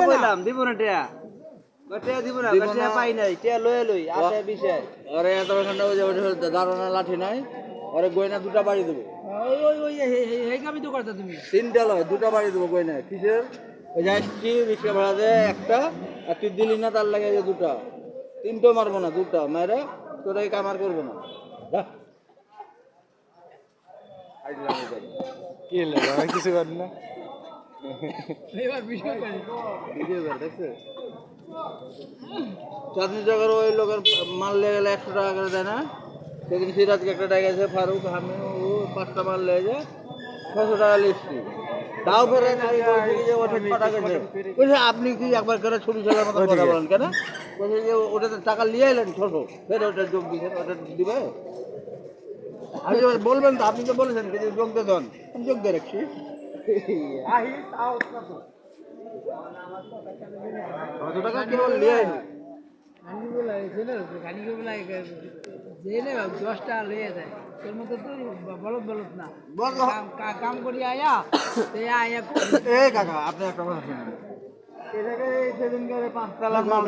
কইলাম দিব না টিয়া টিয়া দিব না টিয়া পাই নাই টিয়া লয়ে লই আসে বিষয় আরে এত ঠান্ডা হয়ে যাবে দাঁড়ানো লাঠি নাই আরে গয়না দুটা বাড়ি দেবো ওই এই কামি তো করতে তুমি তিনটা লয় দুটা বাড়ি দেবো গয়না কিসের ওই যে আসছি রিক্সা ভাড়া দেয় একটা আর তুই দিলি না তার লাগে যে দুটা তিনটো মারবো না দুটা মারে তোরা এই কামার করবো না যা কি হলো কিছু করেন না এবার বিষয় করি ভিডিও করে দেখছে চাঁদনি জায়গার ওই লোকের মাল লেগে গেলে 100 টাকা করে দেয় না সেদিন সিরাজকে একটা টাকা আছে ফারুক আমি ও 5টা মাল লেগে যায় 600 টাকা লিখছি তাও ফেরে নাই বলছি যে ওটা টাকা গেছে বলছে আপনি কি একবার করে ছবি ছেলের মতো কথা বলেন কেন বলছে যে ওটাতে টাকা নিয়ে এলেন 600 ফের ওটা যোগ দিয়েছেন ওটা দিবে আপনি বলবেন তো আপনি তো বলেছেন যে যোগ দিয়ে দেন আমি যোগ দিয়ে রাখছি কত টাকা কেবল নিয়ে আইনি গানি বলা গানি বলা জেলে 10 টাকা লয়ে যায় তোর মতো তো বলত বলত না কাম করি আয়া তে আয়া এই কাকা আপনি একটা কথা শুনুন এটাকে সেদিনকার 5 তলা মাল